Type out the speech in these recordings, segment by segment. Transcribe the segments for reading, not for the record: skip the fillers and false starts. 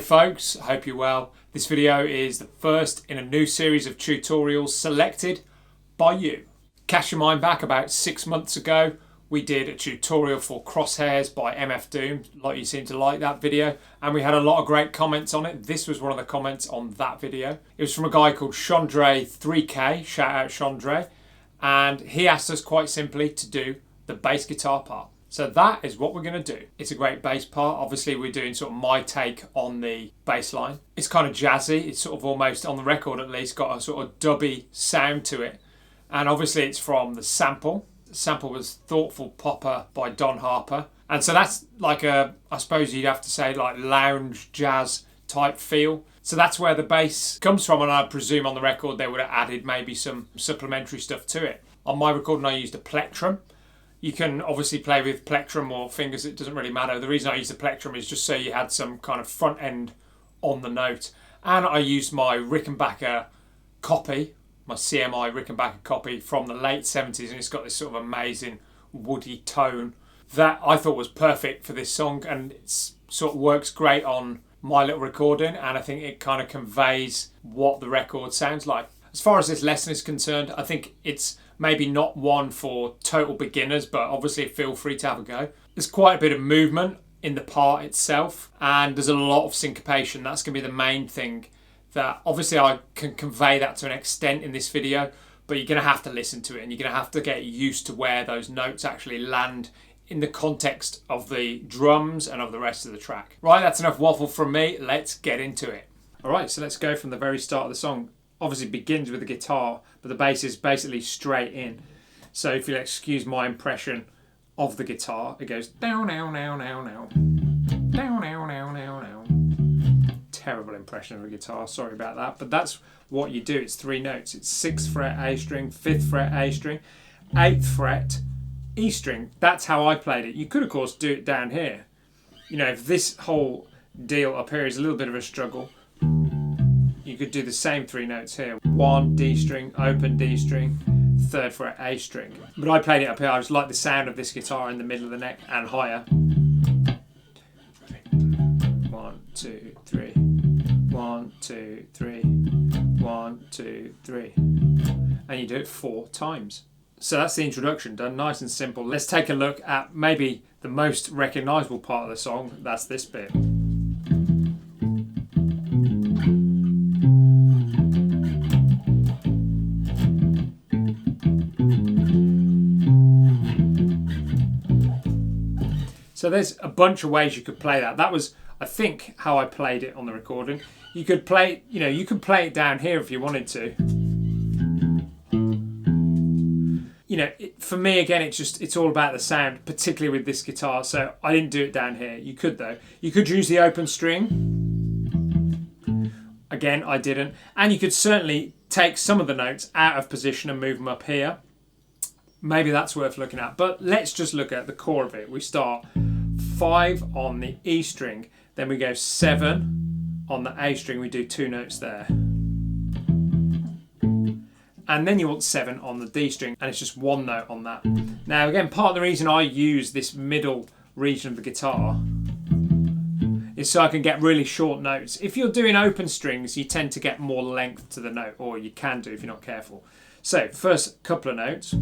folks, I hope you're well. This video is the first in a new series of tutorials selected by you. Cast your mind back about 6 months ago, we did a tutorial for Crosshairs by MF Doom. Like, you seem to like that video, and we had a lot of great comments on it. This was one of the comments on that video. It was from a guy called Chandray3K, shout out Chandray, and he asked us quite simply to do the bass guitar part. So that is what we're going to do. It's a great bass part. Obviously we're doing sort of my take on the bass line. It's kind of jazzy. It's sort of almost, on the record at least, got a sort of dubby sound to it. And obviously it's from the sample. The sample was Thoughtful Popper by Don Harper. And so that's like a, I suppose you'd have to say, like lounge jazz type feel. So that's where the bass comes from, and I presume on the record they would have added maybe some supplementary stuff to it. On my recording I used a plectrum. You can obviously play with plectrum or fingers, it doesn't really matter. The reason I used the plectrum is just so you had some kind of front end on the note. And I used my Rickenbacker copy, my CMI Rickenbacker copy from the late 70s, and it's got this sort of amazing woody tone that I thought was perfect for this song, and it sort of works great on my little recording, and I think it kind of conveys what the record sounds like. As far as this lesson is concerned, I think it's maybe not one for total beginners, but obviously feel free to have a go. There's quite a bit of movement in the part itself, and there's a lot of syncopation. That's going to be the main thing. That obviously I can convey that to an extent in this video, but you're going to have to listen to it, and you're going to have to get used to where those notes actually land in the context of the drums and of the rest of the track. Right, that's enough waffle from me. Let's get into it. All right, so let's go from the very start of the song. Obviously begins with the guitar, but the bass is basically straight in. So if you'll excuse my impression of the guitar, it goes down, now, now, now, now, down, now, now, now, now. Terrible impression of the guitar, sorry about that. But that's what you do. It's 3 notes. It's 6th fret A string, 5th fret A string, 8th fret E string. That's how I played it. You could of course do it down here. You know, if this whole deal up here is a little bit of a struggle, you could do the same 3 notes here. 1 D string, open D string, 3rd fret A string. But I played it up here. I just like the sound of this guitar in the middle of the neck and higher. 1, 2, 3. 1, 2, 3. 1, 2, 3. And you do it 4 times. So that's the introduction, done nice and simple. Let's take a look at maybe the most recognisable part of the song. That's this bit. So there's a bunch of ways you could play that. That was, I think, how I played it on the recording. You could play, you know, you could play it down here if you wanted to. You know, for me, again, it's all about the sound, particularly with this guitar. So I didn't do it down here. You could though. You could use the open string. Again, I didn't. And you could certainly take some of the notes out of position and move them up here. Maybe that's worth looking at. But let's just look at the core of it. We start 5 on the E string, then we go 7 on the A string. We do 2 notes there. And then you want 7 on the D string, and it's just 1 note on that. Now again, part of the reason I use this middle region of the guitar is so I can get really short notes. If you're doing open strings, you tend to get more length to the note, or you can do if you're not careful. So first couple of notes,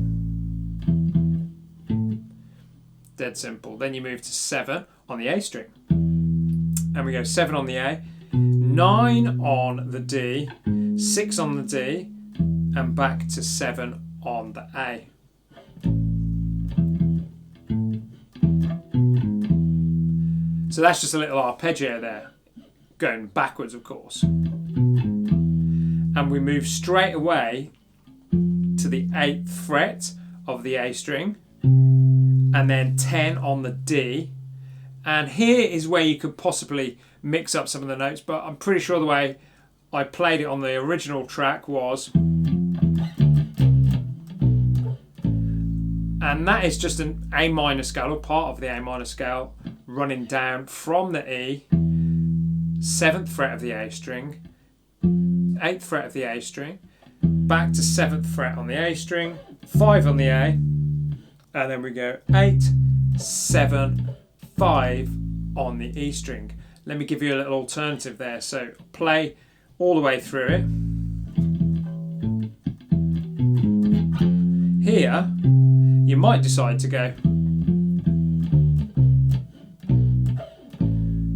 dead simple. Then you move to 7 on the A string, and we go 7 on the A, 9 on the D, 6 on the D, and back to 7 on the A. So that's just a little arpeggio there, going backwards of course. And we move straight away to the 8th fret of the A string, and then 10 on the D. And here is where you could possibly mix up some of the notes, but I'm pretty sure the way I played it on the original track was, and that is just an A minor scale, or part of the A minor scale, running down from the E, 7th fret of the A string, 8th fret of the A string, back to 7th fret on the A string, 5 on the A, and then we go 8, 7, 5 on the E string. let me give you a little alternative there. So play all the way through it. Here, you might decide to go.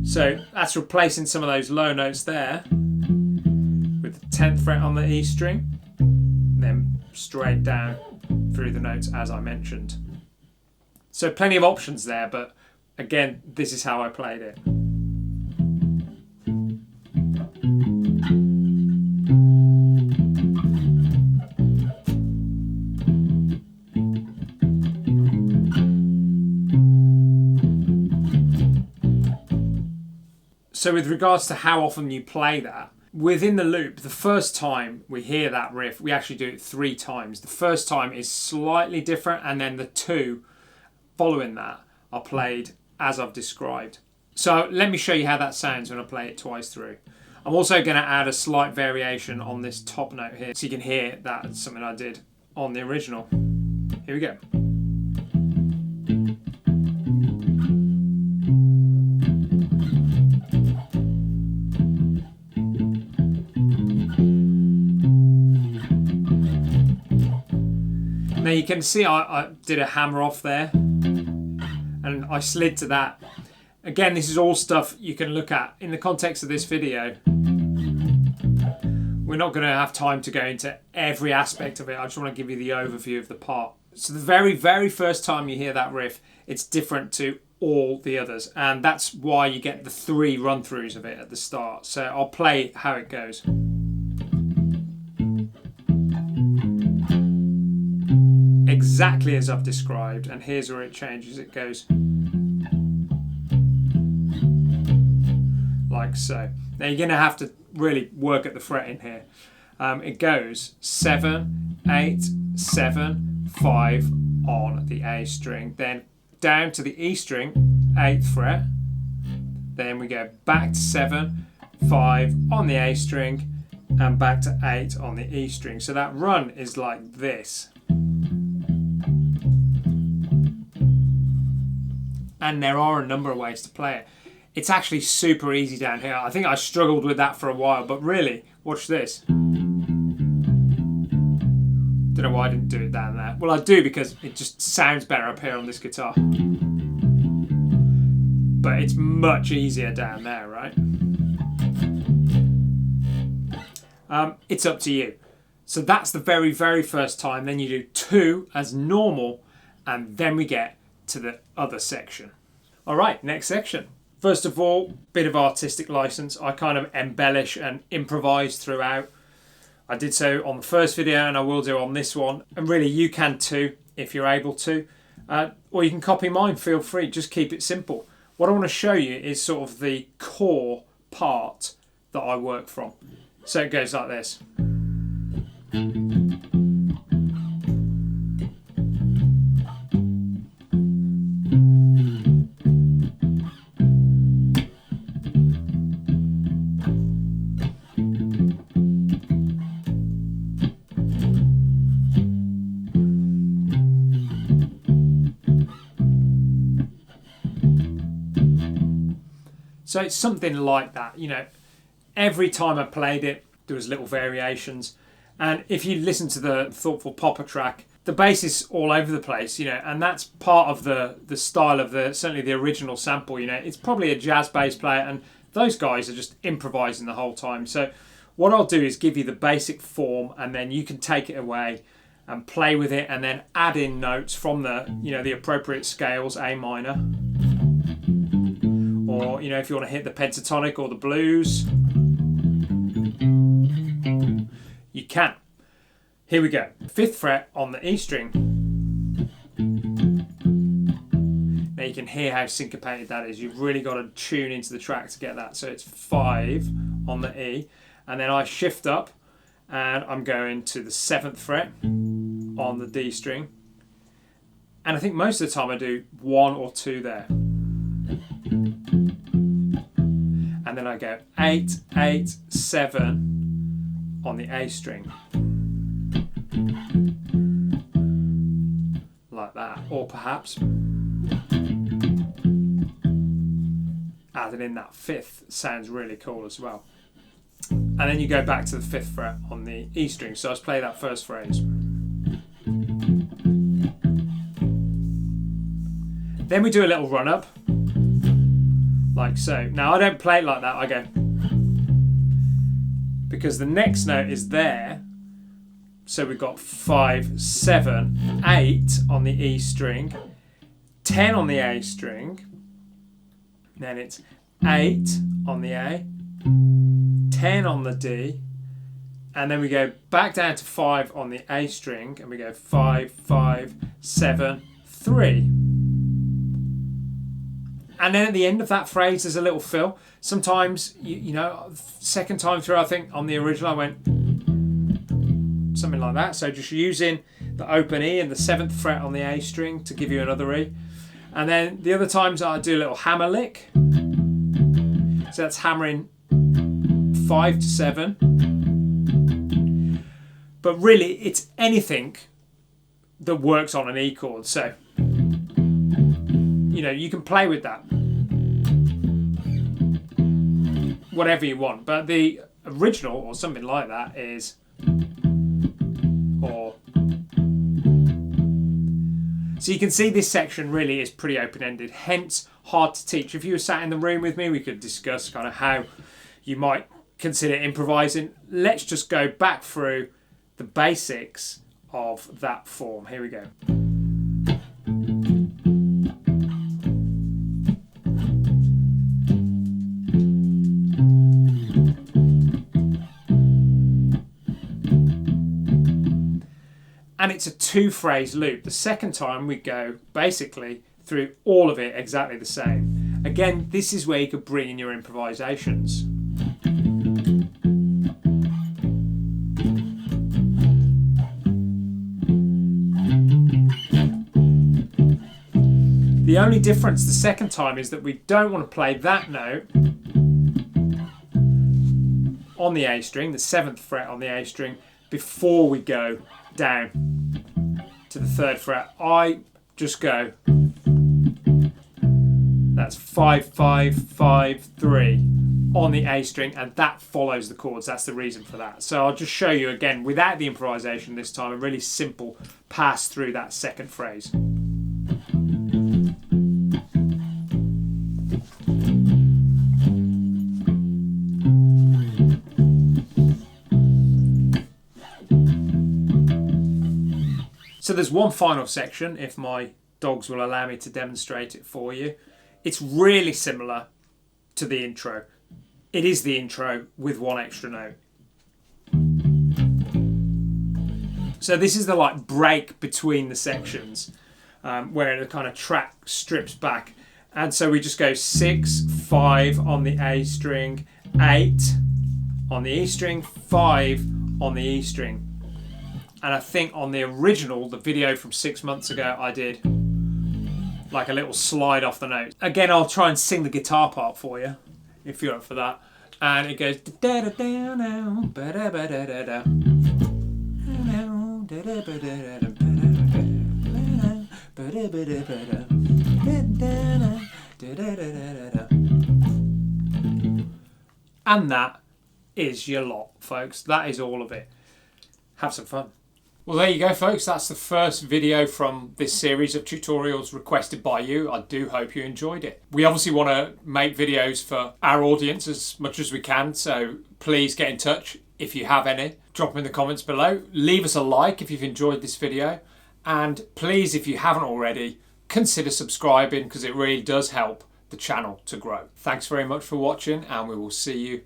So that's replacing some of those low notes there with the 10th fret on the E string, then straight down through the notes as I mentioned. So plenty of options there, but again, this is how I played it. So with regards to how often you play that, within the loop, the first time we hear that riff, we actually do it 3 times. The first time is slightly different, and then the 2 following that are played as I've described. So let me show you how that sounds when I play it twice through. I'm also going to add a slight variation on this top note here, so you can hear that's something I did on the original. Here we go. Now you can see I did a hammer off there and I slid to that. Again, this is all stuff you can look at in the context of this video. We're not going to have time to go into every aspect of it. I just want to give you the overview of the part. So the very, very first time you hear that riff, it's different to all the others. And that's why you get the 3 run-throughs of it at the start. So I'll play how it goes. Exactly as I've described, and here's where it changes. It goes like so. Now you're going to have to really work at the fretting here. It goes 7, 8, 7, 5 on the A string, then down to the E string, 8th fret, then we go back to 7, 5 on the A string, and back to 8 on the E string. So that run is like this. And there are a number of ways to play it. It's actually super easy down here. I think I struggled with that for a while, but really, watch this. Don't know why I didn't do it down there. Well, I do because it just sounds better up here on this guitar. But it's much easier down there, right? It's up to you. So that's the very, very first time. Then you do 2 as normal, and then we get to the other section. All right, next section. First of all, bit of artistic license. I kind of embellish and improvise throughout. I did so on the first video and I will do on this one. And really you can too, if you're able to. Or you can copy mine, feel free, just keep it simple. What I want to show you is sort of the core part that I work from. So it goes like this. So it's something like that, you know. Every time I played it, there was little variations. And if you listen to the Thoughtful Popper track, the bass is all over the place, you know, and that's part of the style of certainly the original sample, you know. It's probably a jazz bass player, and those guys are just improvising the whole time. So what I'll do is give you the basic form, and then you can take it away and play with it, and then add in notes from the appropriate scales, A minor. Or, you know, if you want to hit the pentatonic or the blues, you can. Here we go. 5th fret on the E string. Now you can hear how syncopated that is. You've really got to tune into the track to get that. So it's 5 on the E. And then I shift up and I'm going to the 7th fret on the D string. And I think most of the time I do 1 or 2 there. And then I go 8, 8, 7 on the A string. Like that. Or perhaps. adding in that fifth sounds really cool as well. And then you go back to the fifth fret on the E string. So let's play that first phrase. Then we do a little run up, like so. Now I don't play it like that, I go, because the next note is there. So we've got 5, 7, 8 on the E string, 10 on the A string, then it's 8 on the A, 10 on the D, and then we go back down to 5 on the A string, and we go 5, 5, 7, 3. And then at the end of that phrase, there's a little fill. Sometimes, you know, second time through, I think on the original I went something like that. So just using the open E and the 7th fret on the A string to give you another E. And then the other times I do a little hammer lick. So that's hammering 5 to 7. But really, it's anything that works on an E chord. So, you know, you can play with that whatever you want, but the original or something like that is or. So you can see this section really is pretty open-ended, hence hard to teach. If you were sat in the room with me, we could discuss kind of how you might consider improvising. Let's just go back through the basics of that form. Here we go. And it's a 2-phrase loop. The second time we go basically through all of it exactly the same. Again, this is where you could bring in your improvisations. The only difference the second time is that we don't want to play that note on the A string, the 7th fret on the A string, before we go down to the 3rd fret. I just go, that's 5, 5, 5, 3 on the A string, and that follows the chords. That's the reason for that. So I'll just show you again, without the improvisation this time, a really simple pass through that second phrase. So there's one final section, if my dogs will allow me to demonstrate it for you. It's really similar to the intro. It is the intro with one extra note. So this is the like break between the sections, where the kind of track strips back. And so we just go 6, 5 on the A string, 8 on the E string, 5 on the E string. And I think on the original, the video from 6 months ago, I did like a little slide off the notes. Again, I'll try and sing the guitar part for you, if you're up for that. And it goes da da da da ba da ba da da da da. And that is your lot, folks. That is all of it. Have some fun. Well, there you go, folks. That's the first video from this series of tutorials requested by you. I do hope you enjoyed it. We obviously want to make videos for our audience as much as we can, so please get in touch if you have any. Drop them in the comments below. Leave us a like if you've enjoyed this video. And please, if you haven't already, consider subscribing, because it really does help the channel to grow. Thanks very much for watching, and we will see you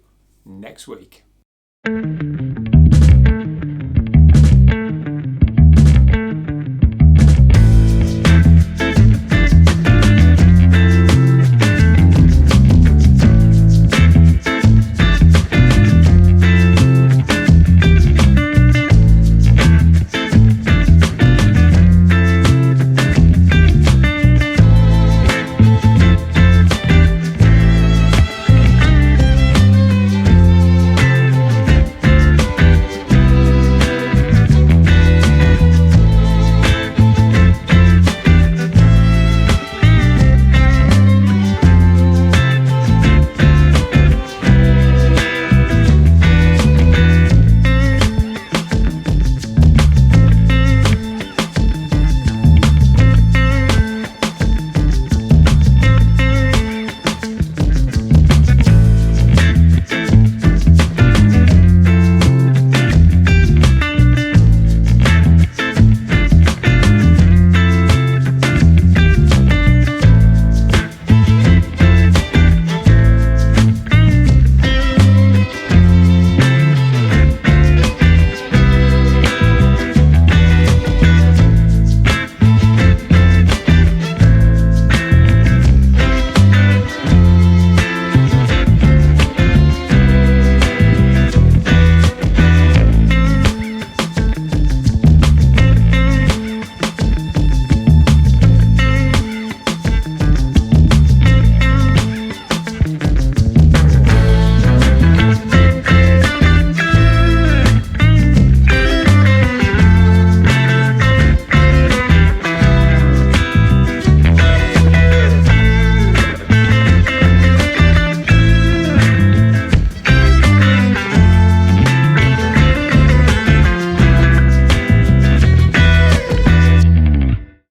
next week.